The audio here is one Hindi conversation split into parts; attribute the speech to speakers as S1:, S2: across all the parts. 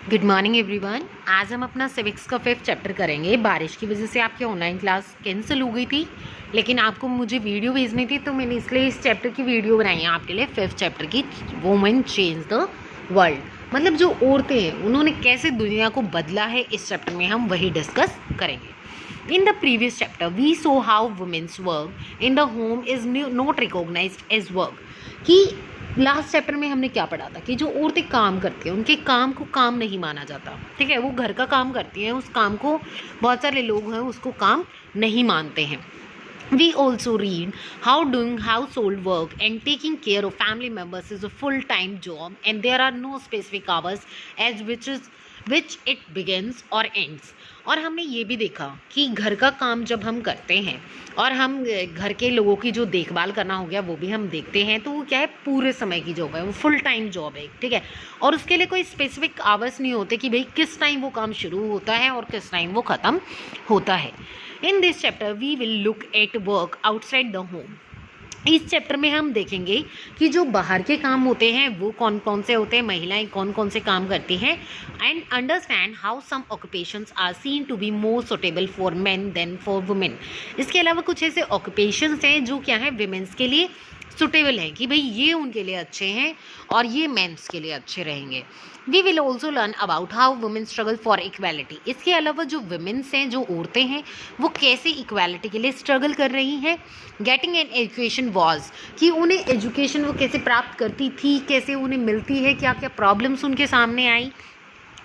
S1: Good morning everyone. आज हम अपना सिविक्स का 5th चैप्टर करेंगे। बारिश की वजह से आपकी ऑनलाइन क्लास कैंसिल हो गई थी, लेकिन आपको मुझे वीडियो भेजनी थी तो मैंने इसलिए इस चैप्टर की वीडियो बनाई है आपके लिए। 5th चैप्टर की वुमेन चेंज द वर्ल्ड, मतलब जो औरतें हैं उन्होंने कैसे दुनिया को बदला है, इस चैप्टर में हम वही डिस्कस करेंगे। In the previous chapter we saw how women's work in the home is not recognised as work. कि लास्ट चैप्टर में हमने क्या पढ़ा था कि जो औरतें काम करती हैं उनके काम को काम नहीं माना जाता। ठीक है, वो घर का काम करती हैं, उस काम को बहुत सारे लोग हैं उसको काम नहीं मानते हैं। We also read how doing household work and taking care of family members is a full-time job and there are no specific hours as which it begins or ends। और हमने ये भी देखा कि घर का काम जब हम करते हैं और हम घर के लोगों की जो देखभाल करना हो गया वो भी हम देखते हैं, तो वो क्या है, पूरे समय की जॉब है, वो फुल टाइम जॉब है। ठीक है, और उसके लिए कोई स्पेसिफिक आवर्स नहीं होते कि भाई किस टाइम वो काम शुरू होता है और किस टाइम वो ख़त्म होता है। In this chapter we will look at work outside the home. इस चैप्टर में हम देखेंगे कि जो बाहर के काम होते हैं वो कौन कौन से होते हैं, महिलाएं कौन कौन से काम करती हैं, and understand how some occupations are seen to be more suitable for men than for women. इसके अलावा कुछ ऐसे ऑक्यूपेशंस हैं जो क्या है, विमेंस के लिए सुटेबल हैं कि भाई ये उनके लिए अच्छे हैं और ये मेंस के लिए अच्छे रहेंगे। We will also learn about how women struggle for equality. इसके अलावा जो वुमेन्स हैं, जो औरतें हैं, वो कैसे इक्वालिटी के लिए स्ट्रगल कर रही हैं। गेटिंग एन एजुकेशन वॉज, कि उन्हें एजुकेशन वो कैसे प्राप्त करती थी, कैसे उन्हें मिलती है, क्या क्या प्रॉब्लम्स उनके सामने आई।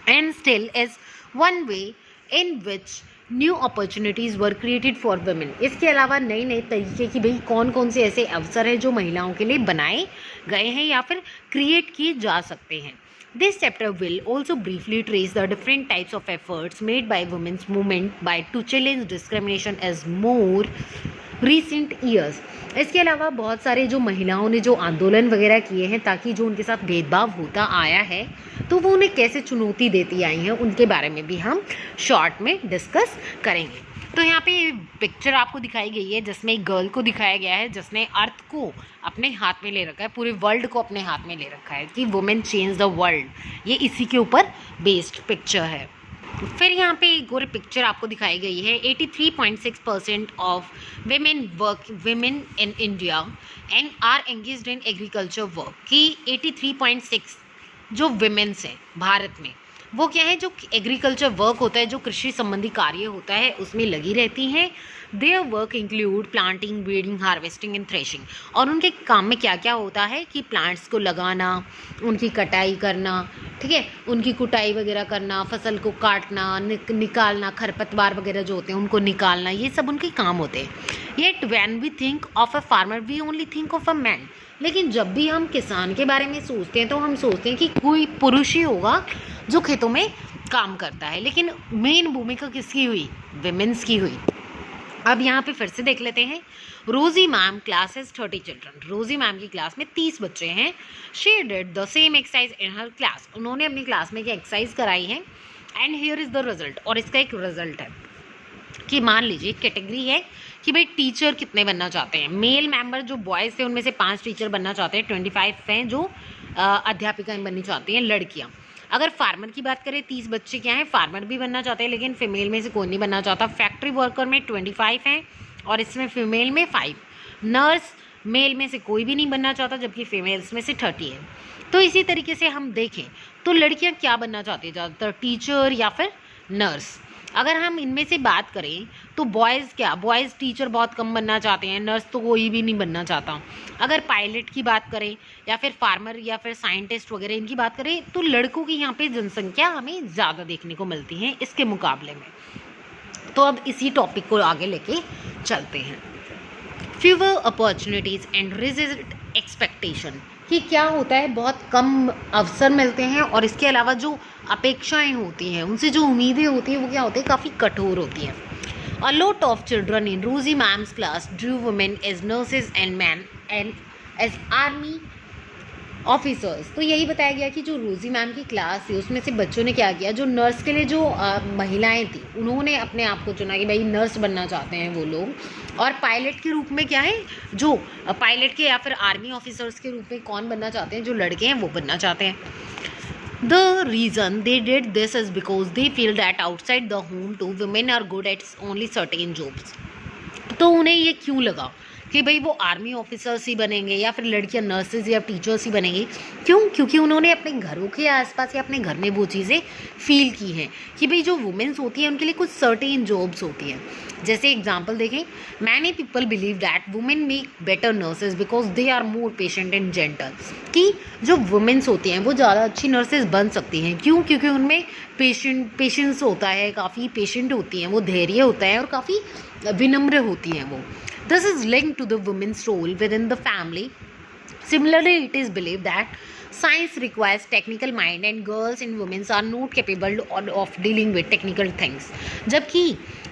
S1: And still is one way in which new opportunities were created for women. इसके अलावा नए नए तरीके की भाई कौन कौन से ऐसे अवसर हैं जो महिलाओं के लिए बनाए गए हैं या फिर क्रिएट किए जा सकते हैं। This chapter will also briefly trace the different types of efforts made by women's movement by to challenge discrimination as more recent years. इसके अलावा बहुत सारे जो महिलाओं ने जो आंदोलन वगैरह किए हैं ताकि जो उनके साथ भेदभाव होता आया है तो वो उन्हें कैसे चुनौती देती आई हैं, उनके बारे में भी हम शॉर्ट में डिस्कस करेंगे। तो यहाँ पे पिक्चर आपको दिखाई गई है जिसमें एक गर्ल को दिखाया गया है जिसने अर्थ को अपने हाथ में ले रखा है, पूरे वर्ल्ड को अपने हाथ में ले रखा है कि वुमेन चेंज द वर्ल्ड। ये इसी के ऊपर बेस्ड पिक्चर है। फिर यहाँ पे एक और पिक्चर आपको दिखाई गई है 83.6% of women in India and are engaged in agriculture work. कि 83.6 जो विमेन्स हैं भारत में वो क्या है, जो एग्रीकल्चर वर्क होता है, जो कृषि संबंधी कार्य होता है उसमें लगी रहती हैं। Their work include planting, breeding, harvesting and threshing. और उनके काम में क्या क्या होता है कि प्लांट्स को लगाना, उनकी कटाई करना, ठीक है, उनकी कुटाई वगैरह करना, फसल को काटना, निकालना, खरपतवार वगैरह जो होते हैं उनको निकालना, ये सब उनके काम होते हैं। Yet when we think of a farmer we only think of a man. लेकिन जब भी हम किसान के बारे में सोचते हैं तो हम सोचते हैं कि कोई पुरुष ही होगा जो खेतों में काम करता है, लेकिन मेन भूमिका किसकी हुई, विमेंस की हुई। अब यहाँ पे फिर से देख लेते हैं। रोजी मैम क्लास इज 30 चिल्ड्रन। रोजी मैम की क्लास में 30 बच्चे हैं। She did the same exercise in her class. उन्होंने अपनी क्लास में क्या एक्सरसाइज कराई है। And here is the result. और इसका एक रिजल्ट है कि मान लीजिए कैटेगरी है कि भाई टीचर कितने बनना चाहते हैं। मेल मेंबर जो बॉयज़ थे उनमें से 5 टीचर बनना चाहते हैं, 25 हैं जो अध्यापिकाएं बननी चाहती हैं, लड़कियाँ। अगर फार्मर की बात करें 30 बच्चे क्या हैं, फार्मर भी बनना चाहते हैं लेकिन फीमेल में से कोई नहीं बनना चाहता। फैक्ट्री वर्कर में 25 हैं और इसमें फीमेल में 5। नर्स मेल में से कोई भी नहीं बनना चाहता जबकि फीमेल्स में से 30 है। तो इसी तरीके से हम देखें तो लड़कियां क्या बनना चाहती हैं ज़्यादातर, टीचर या फिर नर्स। अगर हम इनमें से बात करें तो बॉयज़ टीचर बहुत कम बनना चाहते हैं, नर्स तो कोई भी नहीं बनना चाहता। अगर पायलट की बात करें या फिर फार्मर या फिर साइंटिस्ट वगैरह इनकी बात करें तो लड़कों की यहाँ पे जनसंख्या हमें ज़्यादा देखने को मिलती है इसके मुकाबले में। तो अब इसी टॉपिक को आगे लेके चलते हैं। Fewer opportunities and rigid expectation. कि क्या होता है, बहुत कम अवसर मिलते हैं और इसके अलावा जो अपेक्षाएं होती हैं, उनसे जो उम्मीदें होती हैं वो क्या होती है, काफ़ी कठोर होती हैं। A lot of children in Rosie Ma'am's class drew women as nurses and men and as army officers. तो यही बताया गया कि जो रोजी मैम की क्लास थी उसमें से बच्चों ने क्या किया, जो नर्स के लिए जो महिलाएं थी उन्होंने अपने आप को चुना कि भाई नर्स बनना चाहते हैं वो लोग। और पायलट के रूप में क्या है, जो पायलट के या फिर आर्मी ऑफिसर्स के रूप में कौन बनना चाहते हैं, जो लड़के हैं वो बनना चाहते हैं। The reason they did this is because they feel that outside the home too women are good at only certain jobs. तो उन्हें ये क्यों लगा कि भाई वो आर्मी ऑफिसर्स ही बनेंगे या फिर लड़कियां नर्सेज या टीचर्स ही बनेंगी? क्यों? क्योंकि उन्होंने अपने घरों के आसपास या अपने घर में वो चीज़ें फील की हैं कि भाई जो वुमेन्स होती हैं उनके लिए कुछ सर्टेन जॉब्स होती हैं. जैसे एग्जांपल देखें, many people believe that women make better nurses because they are more patient and gentle. कि जो वुमेन्स होती हैं वो ज़्यादा अच्छी नर्सेज बन सकती हैं. क्यों? क्योंकि उनमें पेशेंस होता है, काफ़ी पेशेंट होती हैं, वो धैर्य होता है और काफ़ी विनम्र होती हैं वो. This is linked to the women's role within the family. Similarly, it is believed that science requires technical mind and girls and women are not capable of dealing with technical things. जबकि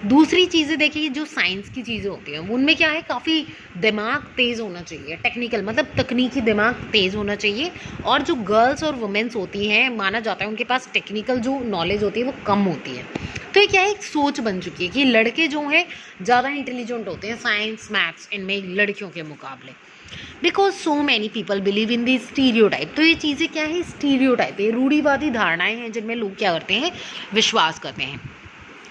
S1: दूसरी चीज़ें देखिए, जो साइंस की चीज़ें होती हैं उनमें क्या है, काफ़ी दिमाग तेज़ होना चाहिए. टेक्निकल मतलब तकनीकी दिमाग तेज़ होना चाहिए. और जो गर्ल्स और वुमेन्स होती हैं, माना जाता है उनके पास टेक्निकल जो नॉलेज होती है वो कम होती है. तो ये क्या है, एक सोच बन चुकी है कि लड़के जो हैं ज़्यादा इंटेलिजेंट होते हैं साइंस मैथ्स इनमें लड़कियों के मुकाबले. Because so many people believe in the stereotype. तो ये चीज़ें क्या है, स्टीरियोटाइप, ये रूढ़िवादी धारणाएं हैं जिनमें लोग क्या करते हैं, विश्वास करते हैं.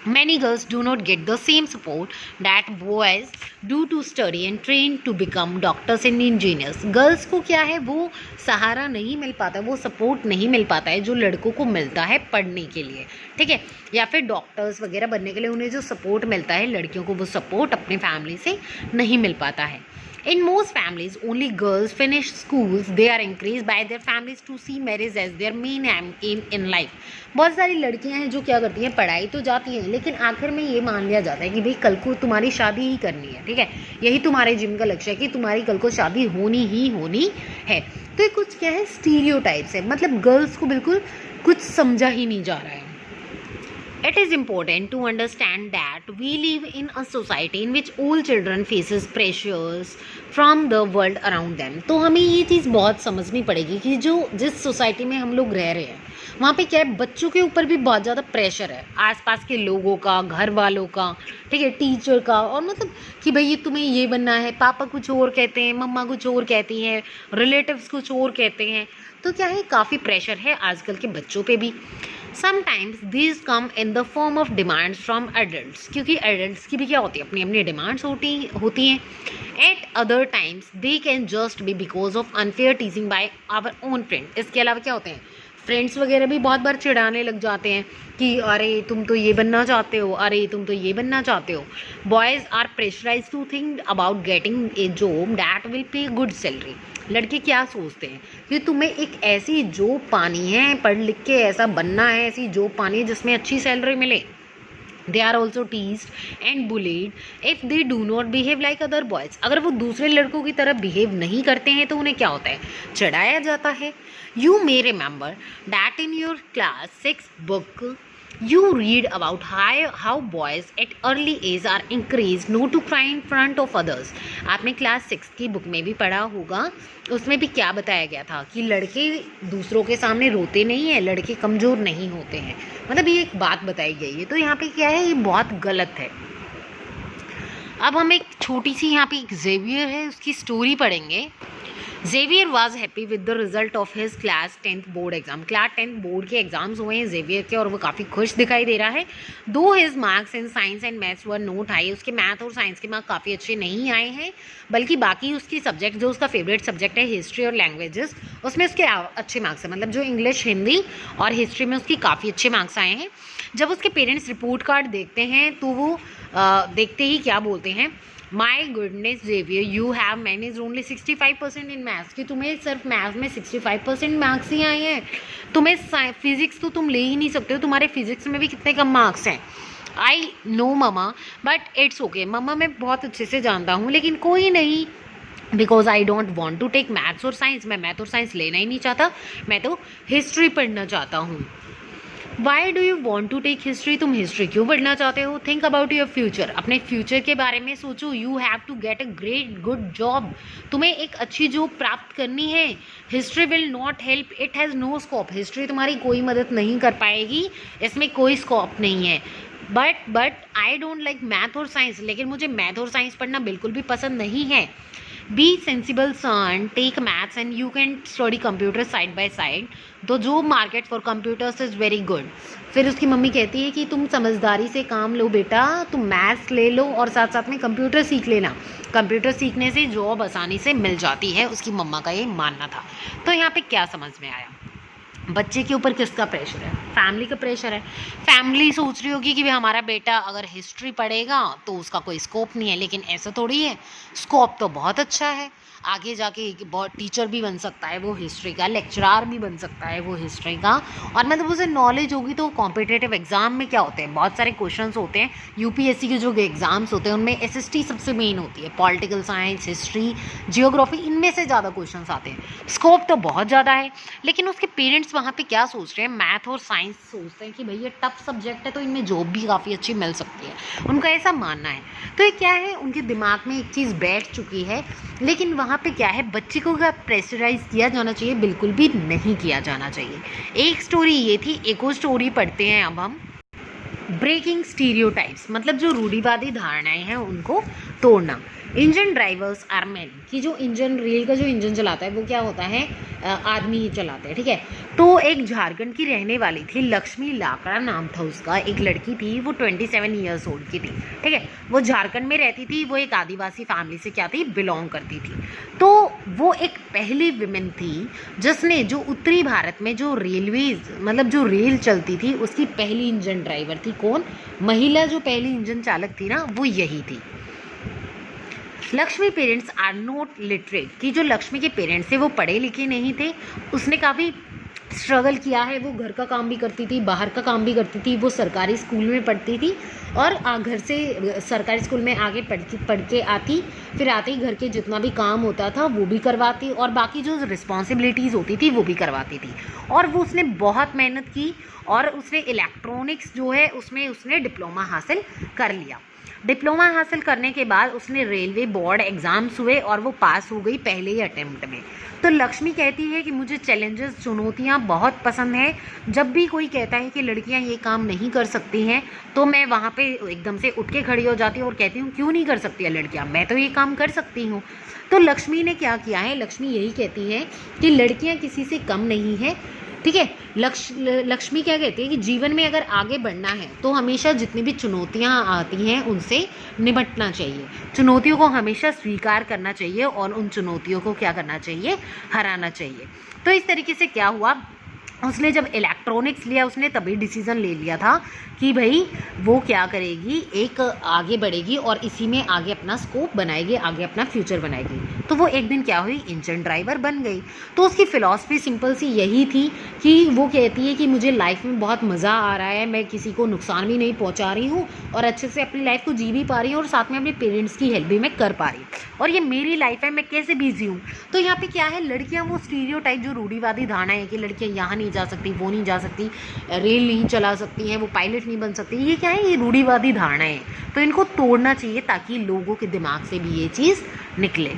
S1: Many girls do not get the same support that boys do to study and train to become doctors and engineers. Girls को क्या है, वो सहारा नहीं मिल पाता, वो सपोर्ट नहीं मिल पाता है जो लड़कों को मिलता है पढ़ने के लिए. ठीक है, या फिर डॉक्टर्स वगैरह बनने के लिए उन्हें जो सपोर्ट मिलता है, लड़कियों को वो सपोर्ट अपने फैमिली से नहीं मिल पाता है. In most families, only girls finish schools. They are encouraged by their families to see marriage as their main aim in life. बहुत सारी लड़कियां हैं जो क्या करती हैं, पढ़ाई तो जाती हैं लेकिन आखिर में ये मान लिया जाता है कि भाई कल को तुम्हारी शादी ही करनी है. ठीक है, यही तुम्हारे जिम का लक्ष्य है कि तुम्हारी कल को शादी होनी ही होनी है. तो ये कुछ क्या है, स्टीरियोटाइप्स है. मतलब गर्ल्स को बिल्कुल कुछ समझा ही नहीं जा रहा है. It is important to understand that we live in a society in which all children faces pressures from the world around them. तो हमें ये चीज़ बहुत समझनी पड़ेगी कि जो जिस सोसाइटी में हम लोग रह रहे हैं वहाँ पे क्या है, बच्चों के ऊपर भी बहुत ज़्यादा प्रेशर है, आसपास के लोगों का, घर वालों का, ठीक है, टीचर का. और मतलब कि भाई ये तुम्हें ये बनना है, पापा कुछ और कहते हैं, मम्मा कुछ और कहती हैं, रिलेटिव्स कुछ और कहते हैं. तो क्या है, काफ़ी प्रेशर है आजकल के बच्चों पे भी. Sometimes these come in the form of demands from adults, क्योंकि adults की भी क्या होती है, अपनी अपनी demands होती हैं. At other times they can just be because of unfair teasing by our own friend. इसके अलावा क्या होते हैं, फ्रेंड्स वगैरह भी बहुत बार चिढ़ाने लग जाते हैं कि अरे तुम तो ये बनना चाहते हो, अरे तुम तो ये बनना चाहते हो. Boys are pressurise to think about getting a job that will pay good salary. लड़के क्या सोचते हैं कि तुम्हें एक ऐसी जॉब पानी है, पढ़ लिख के ऐसा बनना है, ऐसी जॉब पानी है जिसमें अच्छी सैलरी मिले. They are also teased and bullied if they do not behave like other boys. अगर वो दूसरे लड़कों की तरह बिहेव नहीं करते हैं तो उन्हें क्या होता है, चढ़ाया जाता है. You may remember that in your class 6 book you read about how boys at early age are encouraged not to cry in front of others. आपने क्लास 6 की बुक में भी पढ़ा होगा, उसमें भी क्या बताया गया था कि लड़के दूसरों के सामने रोते नहीं हैं, लड़के कमज़ोर नहीं होते हैं. मतलब ये एक बात बताई गई है. तो यहाँ पे क्या है, ये बहुत गलत है. अब हम एक छोटी सी यहाँ पे एक जेवियर है उसकी स्टोरी पढ़ेंगे. Xavier was happy with the result of his class 10th board exam. Class 10th board के एग्जाम्स हुए हैं Xavier के और वो काफ़ी खुश दिखाई दे रहा है. Though his marks in science and maths were not high, उसके मैथ और साइंस के मार्क्स काफ़ी अच्छे नहीं आए हैं, बल्कि बाकी उसकी सब्जेक्ट जो उसका फेवरेट सब्जेक्ट है हिस्ट्री और लैंग्वेजेस, उसमें उसके अच्छे मार्क्स हैं. मतलब जो इंग्लिश, हिंदी और हिस्ट्री में उसकी काफ़ी अच्छे मार्क्स आए हैं. जब उसके पेरेंट्स रिपोर्ट कार्ड देखते हैं तो वो देखते ही क्या बोलते हैं, my goodness Xavier you have manage only 65% in maths. कि तुम्हें सिर्फ मैथ्स में 65% मार्क्स ही आए हैं, तुम्हें फिजिक्स तो तुम ले ही नहीं सकते हो, तुम्हारे फिजिक्स में भी कितने कम मार्क्स हैं. I know mama but it's okay. मम्मा मैं बहुत अच्छे से जानता हूँ लेकिन कोई नहीं, because I don't want to take maths और साइंस. मैं मैथ और साइंस लेना ही नहीं चाहता, मैं तो हिस्ट्री पढ़ना चाहता हूँ. Why do you want to take history. तुम हिस्ट्री क्यों पढ़ना चाहते हो. Think about your future. अपने फ्यूचर के बारे में सोचो. You have to get a great good job. तुम्हें एक अच्छी जॉब प्राप्त करनी है. History will not help, it has no scope. History तुम्हारी कोई मदद नहीं कर पाएगी, इसमें कोई स्कोप नहीं है. But I don't like math और साइंस. लेकिन मुझे मैथ और साइंस पढ़ना बिल्कुल भी पसंद नहीं है. Be sensible son, take maths and you can study computer side by side, तो जो market for computers is very good. फिर उसकी मम्मी कहती है कि तुम समझदारी से काम लो बेटा, तुम मैथ्स ले लो और साथ साथ में कंप्यूटर सीख लेना, कंप्यूटर सीखने से जॉब आसानी से मिल जाती है, उसकी मम्मा का ये मानना था। तो यहाँ पे क्या समझ में आया, बच्चे के ऊपर किसका प्रेशर है, फैमिली का प्रेशर है। फैमिली सोच रही होगी कि भाई हमारा बेटा अगर हिस्ट्री पढ़ेगा तो उसका कोई स्कोप नहीं है, लेकिन ऐसा थोड़ी है, स्कोप तो बहुत अच्छा है, आगे जाके बहुत टीचर भी बन सकता है वो हिस्ट्री का, लेक्चरार भी बन सकता है वो हिस्ट्री का। और मतलब उसे नॉलेज होगी तो कॉम्पिटिटिव एग्जाम में क्या होते हैं, बहुत सारे क्वेश्चंस होते हैं, यूपीएससी के जो एग्जाम्स होते हैं उनमें एसएसटी सबसे मेन होती है, पॉलिटिकल साइंस, हिस्ट्री, जियोग्राफी, इनमें से ज़्यादा क्वेश्चन आते हैं, स्कोप तो बहुत ज़्यादा है। लेकिन उसके पेरेंट्स वहाँ पे क्या सोच रहे हैं, मैथ और साइंस सोचते हैं कि भाई ये टफ सब्जेक्ट है तो इनमें जॉब भी काफ़ी अच्छी मिल सकती है, उनका ऐसा मानना है। तो ये क्या है, उनके दिमाग में एक चीज़ बैठ चुकी है। लेकिन वहाँ पे क्या है, बच्चे को क्या प्रेशराइज किया जाना चाहिए, बिल्कुल भी नहीं किया जाना चाहिए। एक स्टोरी ये थी, एक और स्टोरी पढ़ते हैं अब हम, ब्रेकिंग स्टीरियोटाइप्स, मतलब जो रूढ़िवादी धारणाएं हैं उनको तोड़ना। इंजन ड्राइवर्स आर मैन, कि जो इंजन, रेल का जो इंजन चलाता है वो क्या होता है, आदमी ही चलाते हैं, ठीक है। तो एक झारखंड की रहने वाली थी, लक्ष्मी लाकड़ा नाम था उसका, एक लड़की थी, वो 27 ईयर्स ओल्ड की थी, ठीक है। वो झारखंड में रहती थी, वो एक आदिवासी फैमिली से क्या थी, बिलोंग करती थी। तो वो एक पहली विमेन थी जिसने, जो उत्तरी भारत में जो रेलवेज, मतलब जो रेल चलती थी उसकी पहली इंजन ड्राइवर थी। कौन, महिला जो पहली इंजन चालक थी ना, वो यही थी। Lakshmi parents are not literate, कि जो लक्ष्मी के पेरेंट्स थे वो पढ़े लिखे नहीं थे, उसने काफ़ी स्ट्रगल किया है, वो घर का काम भी करती थी, बाहर का काम भी करती थी, वो सरकारी स्कूल में पढ़ती थी और घर से सरकारी स्कूल में आगे पढ़ के आती, फिर आते ही घर के जितना भी काम होता था वो भी करवाती और बाकी जो रिस्पॉन्सिबिलिटीज़ होती थी वो भी करवाती थी। और वो उसने बहुत मेहनत की और उसने इलेक्ट्रॉनिक्स जो है उसमें उसने डिप्लोमा हासिल कर लिया। डिप्लोमा हासिल करने के बाद उसने रेलवे बोर्ड एग्ज़ाम्स हुए और वो पास हो गई पहले ही अटेम्प्ट में। तो लक्ष्मी कहती है कि मुझे चैलेंजेस, चुनौतियाँ बहुत पसंद है। जब भी कोई कहता है कि लड़कियाँ ये काम नहीं कर सकती हैं तो मैं वहाँ पे एकदम से उठ के खड़ी हो जाती हूँ और कहती हूँ क्यों नहीं कर सकती है लड़कियाँ, मैं तो ये काम कर सकती हूँ। तो लक्ष्मी ने क्या किया है, लक्ष्मी यही कहती है कि लड़कियाँ किसी से कम नहीं है, ठीक है। लक्ष्मी क्या कहती है कि जीवन में अगर आगे बढ़ना है तो हमेशा जितनी भी चुनौतियां आती हैं उनसे निपटना चाहिए, चुनौतियों को हमेशा स्वीकार करना चाहिए और उन चुनौतियों को क्या करना चाहिए, हराना चाहिए। तो इस तरीके से क्या हुआ, उसने जब इलेक्ट्रॉनिक्स लिया उसने तभी डिसीज़न ले लिया था कि भाई वो क्या करेगी, एक आगे बढ़ेगी और इसी में आगे अपना स्कोप बनाएगी, आगे अपना फ्यूचर बनाएगी। तो वो एक दिन क्या हुई, इंजन ड्राइवर बन गई। तो उसकी फ़िलॉसफी सिंपल सी यही थी कि वो कहती है कि मुझे लाइफ में बहुत मज़ा आ रहा है, मैं किसी को नुकसान भी नहीं पहुंचा रही हूँ और अच्छे से अपनी लाइफ को जी भी पा रही हूँ और साथ में अपने पेरेंट्स की हेल्प भी मैं कर पा रही हूँ और ये मेरी लाइफ है, मैं कैसे बिजी हूँ। तो यहाँ पे क्या है, लड़कियाँ वो स्टीरियोटाइप, जो रूढ़िवादी धारणा है कि लड़कियाँ यहाँ नहीं जा सकती, वो नहीं जा सकती, रेल नहीं चला सकती हैं, वो पायलट नहीं बन सकती, ये क्या है, ये रूढ़िवादी धारणा है। तो इनको तोड़ना चाहिए ताकि लोगों के दिमाग से भी ये चीज़ निकले।